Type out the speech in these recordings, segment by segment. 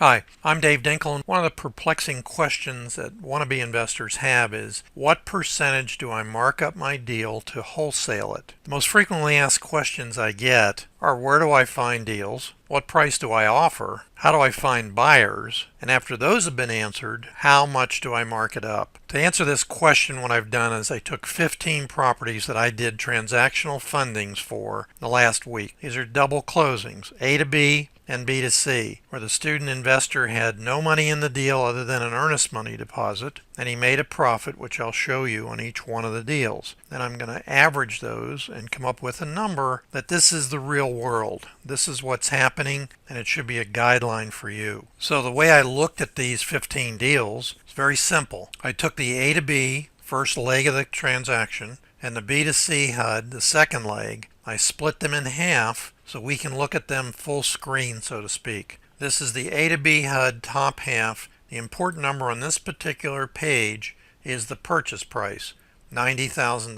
Hi, I'm Dave Dinkel, and one of the perplexing questions that wannabe investors have is, what percentage do I mark up my deal to wholesale it? The most frequently asked questions I get are, where do I find deals? What price do I offer? How do I find buyers? And after those have been answered, how much do I mark it up? To answer this question, what I've done is I took 15 properties that I did transactional fundings for the last week. These are double closings, A to B and B to C, where the student investor had no money in the deal other than an earnest money deposit, and he made a profit, which I'll show you on each one of the deals. Then I'm going to average those and come up with a number that this is the real world. This is what's happening, and it should be a guideline for you. So the way I looked at these 15 deals is very simple. I took the A to B, first leg of the transaction, and the B to C HUD, the second leg. I split them in half so we can look at them full screen, so to speak. This is the A to B HUD top half. The important number on this particular page is the purchase price, $90,000.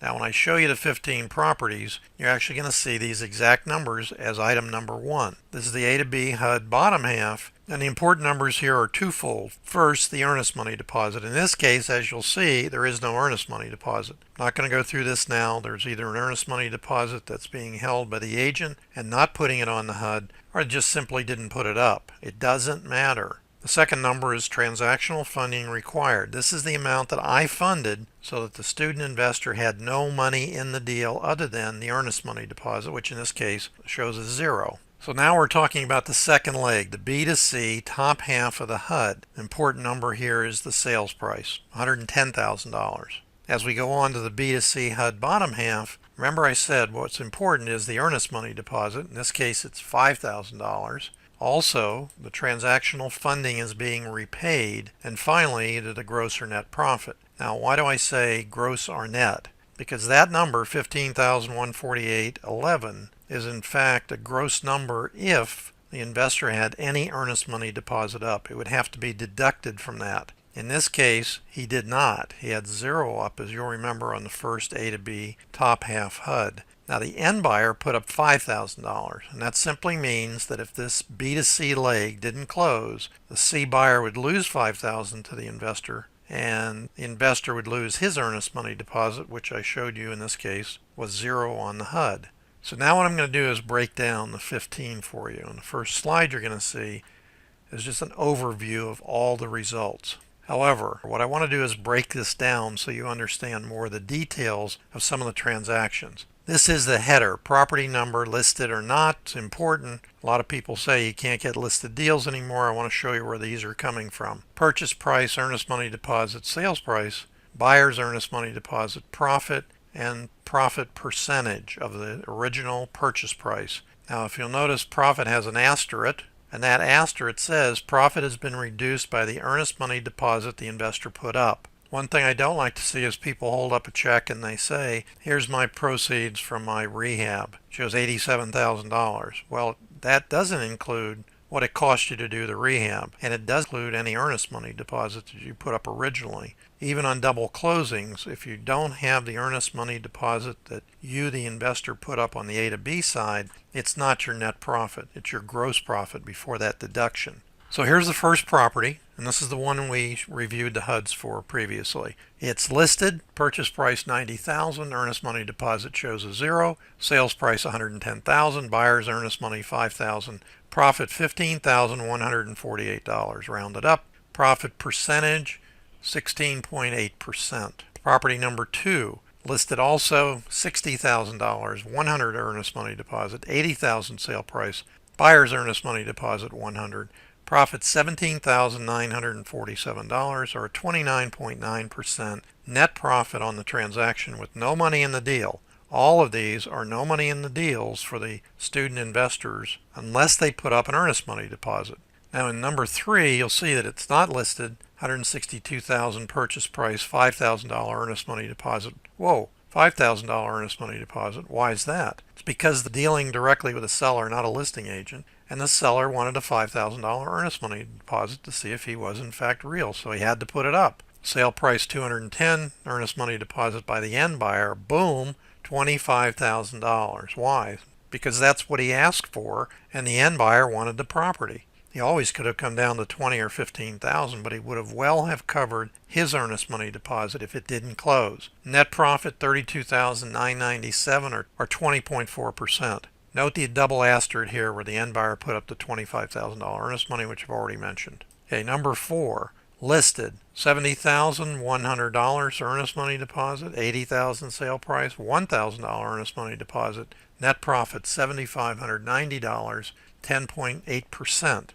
Now when I show you the 15 properties, you're actually going to see these exact numbers as item number 1. This is the A to B HUD bottom half, and the important numbers here are twofold. First, the earnest money deposit. In this case, as you'll see, there is no earnest money deposit. I'm not going to go through this now. There's either an earnest money deposit that's being held by the agent and not putting it on the HUD, or just simply didn't put it up. It doesn't matter. The second number is transactional funding required. This is the amount that I funded so that the student investor had no money in the deal other than the earnest money deposit, which in this case shows as 0. So now we're talking about the second leg, the B to C top half of the HUD. The important number here is the sales price, $110,000. As we go on to the B to C HUD bottom half, remember I said what's important is the earnest money deposit. In this case it's $5,000. Also, the transactional funding is being repaid, and finally the gross or net profit. Now why do I say gross or net? Because that number, $15,148.11, is in fact a gross number if the investor had any earnest money deposit up. It would have to be deducted from that. In this case, he did not. He had 0 up, as you'll remember, on the first A to B top half HUD. Now the end buyer put up $5,000, and that simply means that if this B to C leg didn't close, the C buyer would lose $5,000 to the investor, and the investor would lose his earnest money deposit, which I showed you in this case was 0 on the HUD. So now what I'm going to do is break down the 15 for you. And the first slide you're going to see is just an overview of all the results. However, what I want to do is break this down so you understand more of the details of some of the transactions. This is the header, property number, listed or not. It's important. A lot of people say you can't get listed deals anymore. I want to show you where these are coming from. Purchase price, earnest money deposit, sales price, buyer's earnest money deposit, profit, and profit percentage of the original purchase price. Now if you'll notice, profit has an asterisk, and that asterisk says profit has been reduced by the earnest money deposit the investor put up. One thing I don't like to see is people hold up a check and they say, here's my proceeds from my rehab. It shows $87,000. Well, that doesn't include what it cost you to do the rehab, and it does include any earnest money deposits that you put up originally. Even on double closings, if you don't have the earnest money deposit that you, the investor, put up on the A to B side, it's not your net profit. It's your gross profit before that deduction. So here's the first property, and this is the one we reviewed the HUDs for previously. It's listed, purchase price $90,000, earnest money deposit shows a 0, sales price $110,000, buyer's earnest money $5,000, profit $15,148 rounded up, profit percentage 16.8%. Property number 2, listed also $60,000, 100 earnest money deposit, $80,000 sale price, buyer's earnest money deposit $100. Profit $17,947, or 29.9% net profit on the transaction with no money in the deal. All of these are no money in the deals for the student investors unless they put up an earnest money deposit. Now in number 3, you'll see that it's not listed. $162,000 purchase price, $5,000 earnest money deposit. Whoa, $5,000 earnest money deposit. Why is that? It's because the dealing directly with the seller, not a listing agent, and the seller wanted a $5,000 earnest money deposit to see if he was in fact real, so he had to put it up. Sale price $210, earnest money deposit by the end buyer, boom, $25,000. Why? Because that's what he asked for, and the end buyer wanted the property. He always could have come down to 20 or 15,000, but he would have well have covered his earnest money deposit if it didn't close. Net profit 32,997 or 20.4%. Note the double asterisk here where the end buyer put up the $25,000 earnest money, which I've already mentioned. Okay, number 4, listed $70,100 earnest money deposit, $80,000 sale price, $1,000 earnest money deposit, net profit $7,590, 10.8%.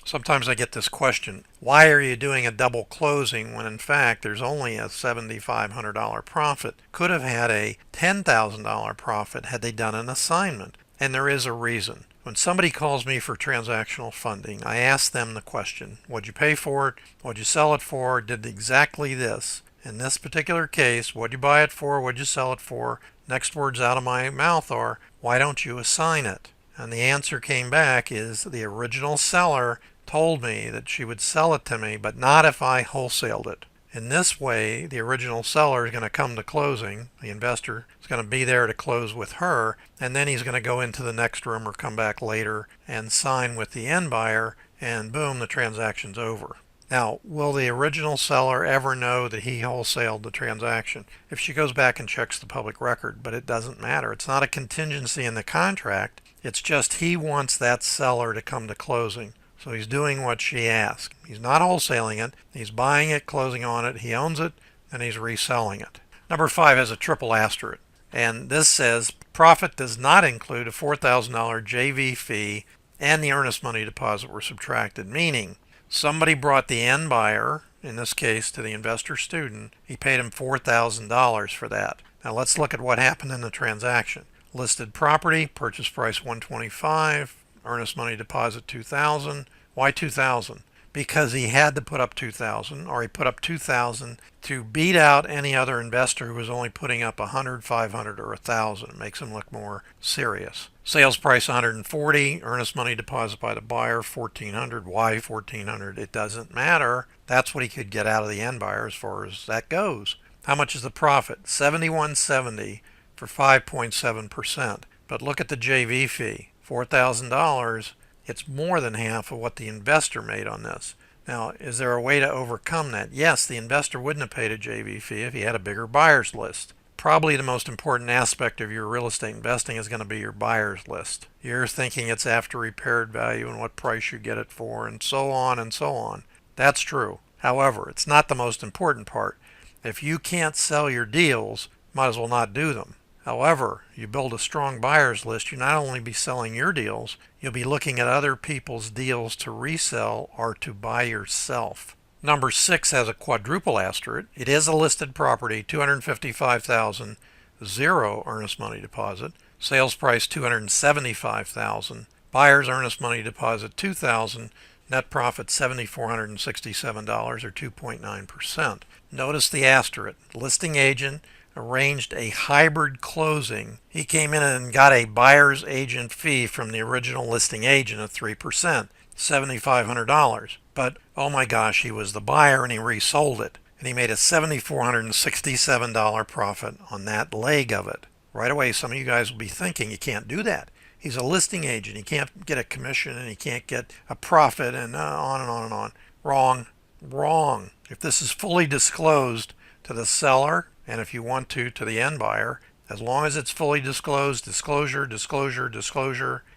Sometimes I get this question, why are you doing a double closing when in fact there's only a $7,500 profit? Could have had a $10,000 profit had they done an assignment. And there is a reason. When somebody calls me for transactional funding, I ask them the question, what'd you pay for it? What'd you sell it for? Did exactly this. In this particular case, what'd you buy it for? What'd you sell it for? Next words out of my mouth are, why don't you assign it? And the answer came back is the original seller told me that she would sell it to me, but not if I wholesaled it. In this way, the original seller is going to come to closing. The investor is going to be there to close with her, and then he's going to go into the next room or come back later and sign with the end buyer, and boom, the transaction's over. Now, will the original seller ever know that he wholesaled the transaction? If she goes back and checks the public record, but it doesn't matter. It's not a contingency in the contract. It's just he wants that seller to come to closing. So he's doing what she asked. He's not wholesaling it. He's buying it, closing on it. He owns it, and he's reselling it. Number 5 has a triple asterisk. And this says profit does not include a $4,000 JV fee and the earnest money deposit were subtracted, meaning somebody brought the end buyer, in this case to the investor student, he paid him $4,000 for that. Now let's look at what happened in the transaction. Listed property, purchase price $125,000, earnest money deposit $2,000. Why $2,000? Because he had to put up $2,000, or he put up $2,000 to beat out any other investor who was only putting up $100, $500, or $1,000. It makes him look more serious. Sales price $140, earnest money deposit by the buyer $1,400. Why $1,400? It doesn't matter. That's what he could get out of the end buyer as far as that goes. How much is the profit? $71.70 for 5.7%. But look at the JV fee, $4,000. It's more than half of what the investor made on this. Now, is there a way to overcome that? Yes, the investor wouldn't have paid a JV fee if he had a bigger buyer's list. Probably the most important aspect of your real estate investing is going to be your buyer's list. You're thinking it's after repaired value and what price you get it for and so on and so on. That's true. However, it's not the most important part. If you can't sell your deals, might as well not do them. However, you build a strong buyer's list, you not only be selling your deals, you'll be looking at other people's deals to resell or to buy yourself. Number 6 has a quadruple asterisk. It is a listed property, $255,000, zero earnest money deposit. Sales price $275,000. Buyer's earnest money deposit $2,000. Net profit $7,467 or 2.9%. Notice the asterisk. Listing agent arranged a hybrid closing. He came in and got a buyer's agent fee from the original listing agent of 3%, $7,500. But oh my gosh, he was the buyer and he resold it. And he made a $7,467 profit on that leg of it. Right away, some of you guys will be thinking you can't do that. He's a listing agent. He can't get a commission and he can't get a profit and on and on and on. Wrong. Wrong. If this is fully disclosed to the seller, and if you want to the end buyer, as long as it's fully disclosed, disclosure,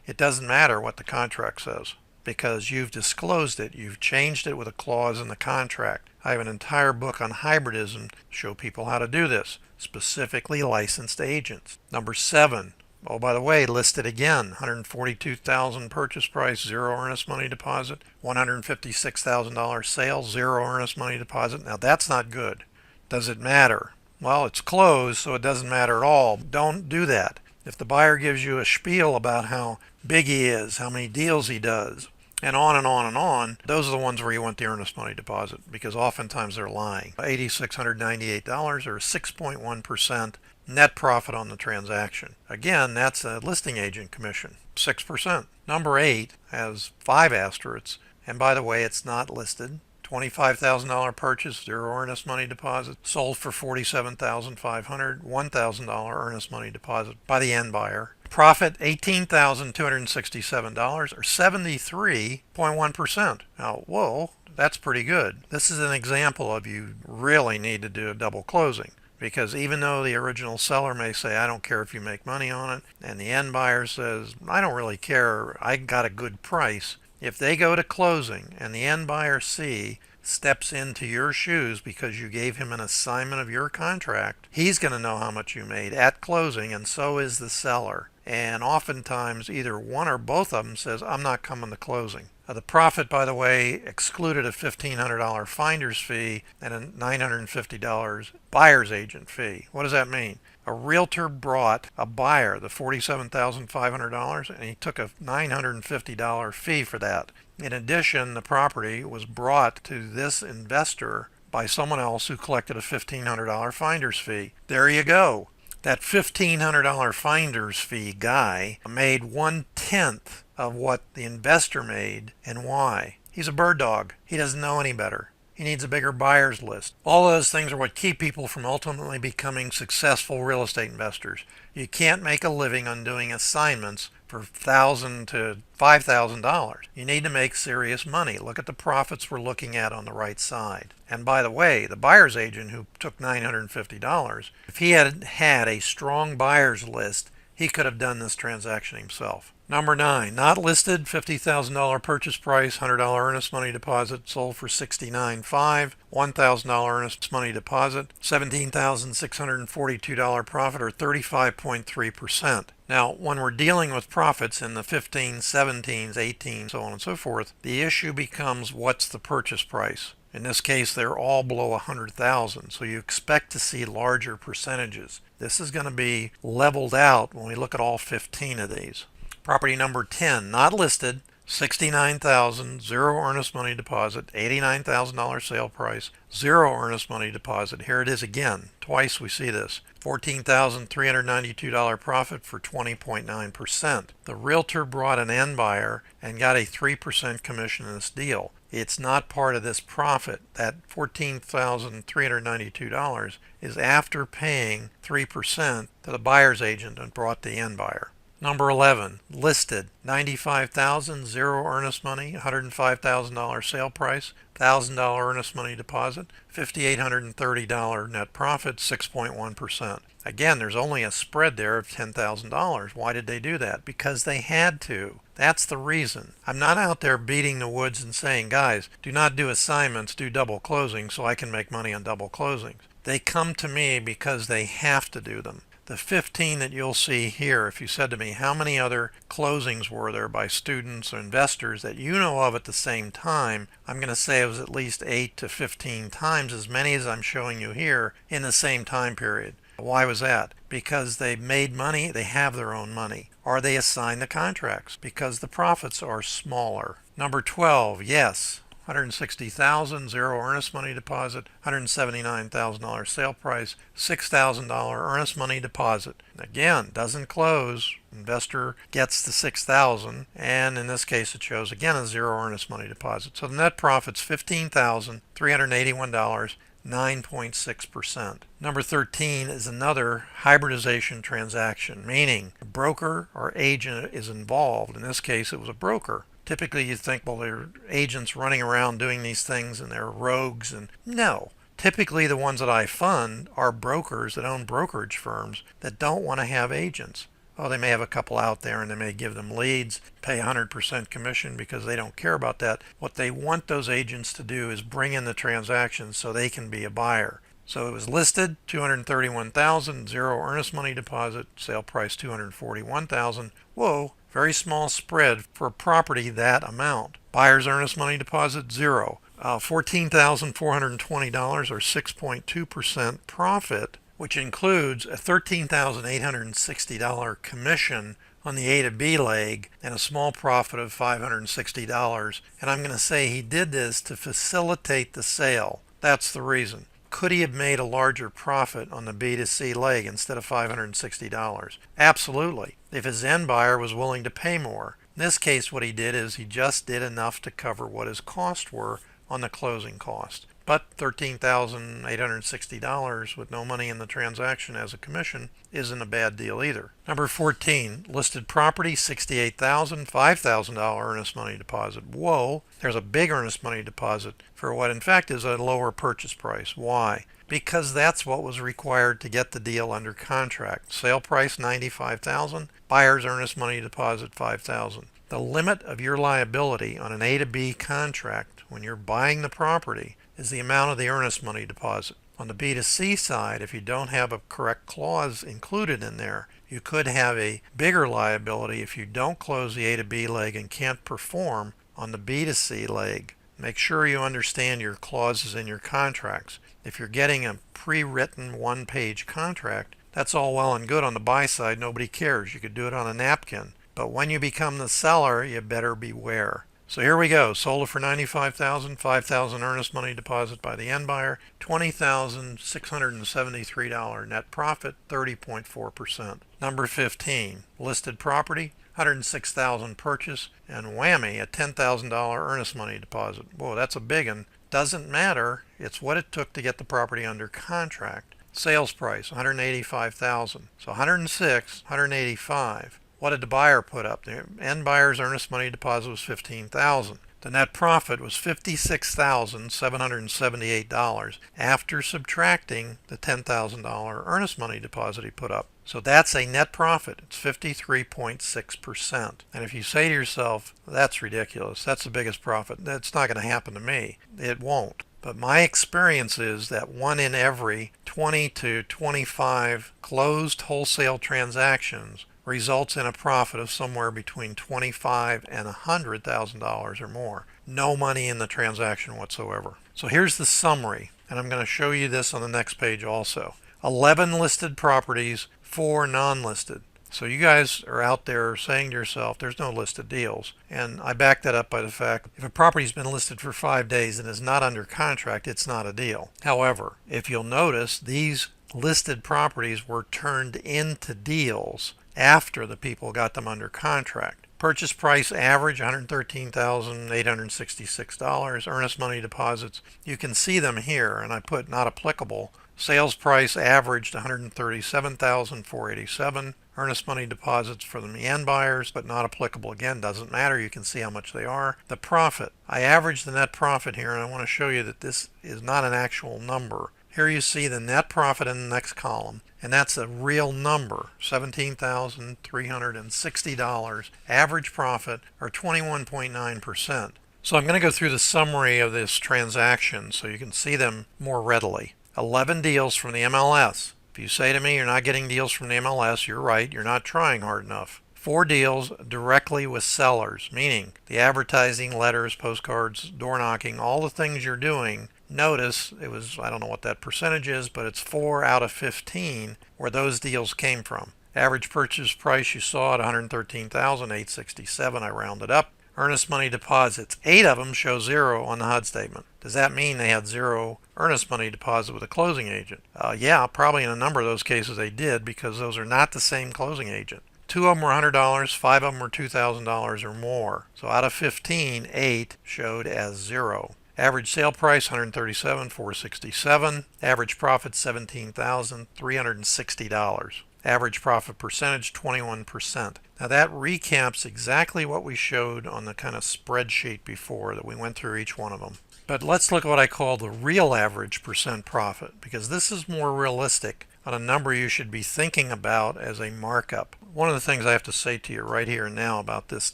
it doesn't matter what the contract says because you've disclosed it. You've changed it with a clause in the contract. I have an entire book on hybridism to show people how to do this, specifically licensed agents. Number 7. Oh, by the way, listed again, $142,000 purchase price, zero earnest money deposit, $156,000 sales, zero earnest money deposit. Now that's not good. Does it matter? Well, it's closed, so it doesn't matter at all. Don't do that. If the buyer gives you a spiel about how big he is, how many deals he does, and on and on and on, those are the ones where you want the earnest money deposit because oftentimes they're lying. $8,698 or 6.1% net profit on the transaction. Again, that's a listing agent commission, 6%. Number 8 has 5 asterisks, and by the way, it's not listed. $25,000 purchase, zero earnest money deposit, sold for $47,500, $1,000 earnest money deposit by the end buyer. Profit $18,267 or 73.1%. Now, whoa, that's pretty good. This is an example of you really need to do a double closing. Because even though the original seller may say, I don't care if you make money on it, and the end buyer says, I don't really care, I got a good price, if they go to closing and the end buyer C steps into your shoes because you gave him an assignment of your contract, he's going to know how much you made at closing, and so is the seller. And oftentimes either one or both of them says, I'm not coming to closing. The profit, by the way, excluded a $1,500 finder's fee and a $950 buyer's agent fee. What does that mean? A realtor brought a buyer the $47,500 and he took a $950 fee for that. In addition, the property was brought to this investor by someone else who collected a $1,500 finder's fee. There you go. That $1,500 finder's fee guy made 1/10 of what the investor made. And why? He's a bird dog. He doesn't know any better. He needs a bigger buyer's list. All those things are what keep people from ultimately becoming successful real estate investors. You can't make a living on doing assignments for $1,000 to $5,000. You need to make serious money. Look at the profits we're looking at on the right side. And by the way, the buyer's agent who took $950, if he had had a strong buyer's list, he could have done this transaction himself. Number 9, not listed, $50,000 purchase price, $100 earnest money deposit, sold for $69,500, $1,000 earnest money deposit, $17,642 profit, or 35.3%. Now, when we're dealing with profits in the 15s, 17s, 18s, so on and so forth, the issue becomes what's the purchase price. In this case, they're all below 100,000, so you expect to see larger percentages. This is going to be leveled out when we look at all 15 of these. Property number 10, not listed, $69,000, zero earnest money deposit, $89,000 sale price, zero earnest money deposit. Here it is again. Twice we see this. $14,392 profit for 20.9%. The realtor brought an end buyer and got a 3% commission in this deal. It's not part of this profit. That $14,392 is after paying 3% to the buyer's agent and brought the end buyer. Number 11, listed, $95,000, zero earnest money, $105,000 sale price, $1,000 earnest money deposit, $5,830 net profit, 6.1%. Again, there's only a spread there of $10,000. Why did they do that? Because they had to. That's the reason. I'm not out there beating the woods and saying, guys, do not do assignments, do double closings so I can make money on double closings. They come to me because they have to do them. The 15 that you'll see here, if you said to me, how many other closings were there by students or investors that you know of at the same time, I'm going to say it was at least 8 to 15 times as many as I'm showing you here in the same time period. Why was that? Because they made money, they have their own money. Or they assign the contracts because the profits are smaller. Number 12, yes. $160,000, zero earnest money deposit, $179,000 sale price, $6,000 earnest money deposit. Again, doesn't close. Investor gets the $6,000, and in this case it shows again a zero earnest money deposit. So the net profit's $15,381, 9.6%. Number 13 is another hybridization transaction, meaning a broker or agent is involved. In this case, it was a broker. Typically, you think, well, they're agents running around doing these things and they're rogues. And no. Typically, the ones that I fund are brokers that own brokerage firms that don't want to have agents. Oh, they may have a couple out there and they may give them leads, pay 100% commission because they don't care about that. What they want those agents to do is bring in the transactions so they can be a buyer. So it was listed, $231,000, zero earnest money deposit, sale price $241,000. Whoa, very small spread for a property that amount. Buyer's earnest money deposit, zero. $14,420 or 6.2% profit, which includes a $13,860 commission on the A to B leg and a small profit of $560. And I'm going to say he did this to facilitate the sale. That's the reason. Could he have made a larger profit on the B to C leg instead of $560? Absolutely, if his end buyer was willing to pay more. In this case, what he did is he just did enough to cover what his costs were on the closing cost. But $13,860 with no money in the transaction as a commission isn't a bad deal either. Number 14, listed property, $68,000, $5,000 earnest money deposit. Whoa, there's a big earnest money deposit for what in fact is a lower purchase price. Why? Because that's what was required to get the deal under contract. Sale price $95,000, buyer's earnest money deposit $5,000. The limit of your liability on an A to B contract when you're buying the property is the amount of the earnest money deposit. On the B to C side, if you don't have a correct clause included in there, you could have a bigger liability if you don't close the A to B leg and can't perform on the B to C leg. Make sure you understand your clauses in your contracts. If you're getting a pre-written one-page contract, that's all well and good on the buy side. Nobody cares. You could do it on a napkin. But when you become the seller, you better beware. So here we go. Sold it for $95,000, $5,000 earnest money deposit by the end buyer, $20,673 net profit, 30.4%. Number 15, listed property, $106,000 purchase, and whammy, a $10,000 earnest money deposit. Whoa, that's a big one. Doesn't matter. It's what it took to get the property under contract. Sales price, $185,000. So $106,000, $185,000. What did the buyer put up? The end buyer's earnest money deposit was $15,000. The net profit was $56,778 after subtracting the $10,000 earnest money deposit he put up. So that's a net profit. It's 53.6%. And if you say to yourself, that's ridiculous, that's the biggest profit, that's not going to happen to me. It won't. But my experience is that 1 in every 20 to 25 closed wholesale transactions results in a profit of somewhere between $25,000 and $100,000 or more. No money in the transaction whatsoever. So here's the summary, and I'm going to show you this on the next page also. 11 listed properties, 4 non-listed. So you guys are out there saying to yourself, there's no listed deals. And I back that up by the fact, if a property's been listed for 5 days and is not under contract, it's not a deal. However, if you'll notice, these listed properties were turned into deals after the people got them under contract. Purchase price average $113,866. Earnest money deposits, you can see them here, and I put not applicable. Sales price averaged $137,487. Earnest money deposits for the end buyers, but not applicable. Again, doesn't matter. You can see how much they are. The profit, I averaged the net profit here, and I want to show you that this is not an actual number. Here you see the net profit in the next column, and that's a real number, $17,360 average profit, or 21.9%. So I'm going to go through the summary of this transaction so you can see them more readily. 11 deals from the MLS. If you say to me you're not getting deals from the MLS, you're right, you're not trying hard enough. 4 deals directly with sellers, meaning the advertising, letters, postcards, door knocking, all the things you're doing. Notice it was, I don't know what that percentage is, but it's 4 out of 15 where those deals came from. Average purchase price you saw at $113,867. I rounded up. Earnest money deposits, 8 of them show 0 on the HUD statement. Does that mean they had 0 earnest money deposit with a closing agent? Yeah, probably in a number of those cases they did, because those are not the same closing agent. 2 of them were $100, 5 of them were $2,000 or more. So out of 15, 8 showed as 0. Average sale price $137,467. Average profit $17,360. Average profit percentage 21%. Now that recaps exactly what we showed on the kind of spreadsheet before that we went through each one of them. But let's look at what I call the real average percent profit, because this is more realistic on a number you should be thinking about as a markup. One of the things I have to say to you right here and now about this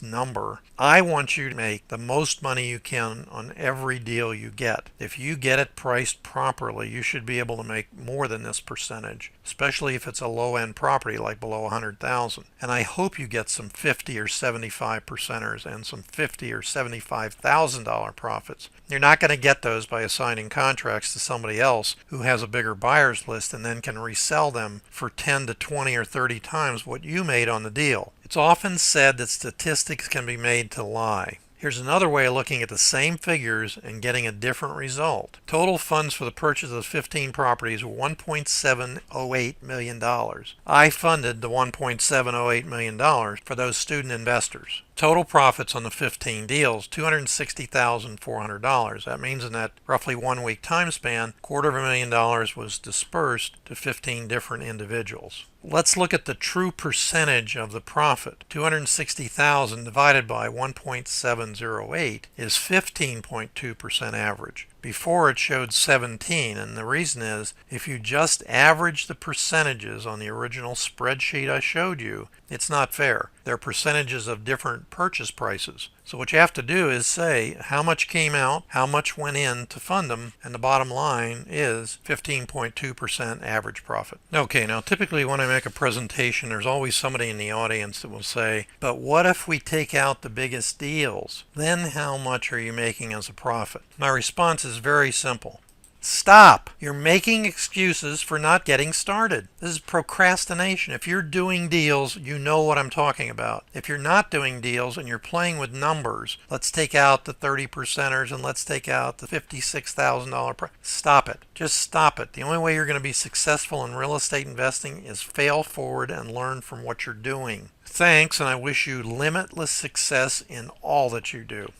number, I want you to make the most money you can on every deal you get. If you get it priced properly, you should be able to make more than this percentage, especially if it's a low-end property like below $100,000. And I hope you get some 50 or 75 percenters and some $50,000 or $75,000 profits. You're not going to get those by assigning contracts to somebody else who has a bigger buyer's list and then can resell them for 10 to 20 or 30 times what you made on the deal. It's often said that statistics can be made to lie. Here's another way of looking at the same figures and getting a different result. Total funds for the purchase of the 15 properties were $1.708 million. I funded the $1.708 million for those student investors. Total profits on the 15 deals, $260,400. That means in that roughly 1 week time span, $250,000 was dispersed to 15 different individuals. Let's look at the true percentage of the profit. 260,000 divided by 1.708 is 15.2% average. Before it showed 17, and the reason is if you just average the percentages on the original spreadsheet I showed you, it's not fair. They're percentages of different purchase prices. So what you have to do is say how much came out, how much went in to fund them, and the bottom line is 15.2% average profit. Okay, now typically when I make a presentation, there's always somebody in the audience that will say, but what if we take out the biggest deals? Then how much are you making as a profit? My response is very simple. Stop! You're making excuses for not getting started. This is procrastination. If you're doing deals, you know what I'm talking about. If you're not doing deals and you're playing with numbers, let's take out the 30%ers and let's take out the $56,000. Stop it. Just stop it. The only way you're going to be successful in real estate investing is fail forward and learn from what you're doing. Thanks, and I wish you limitless success in all that you do.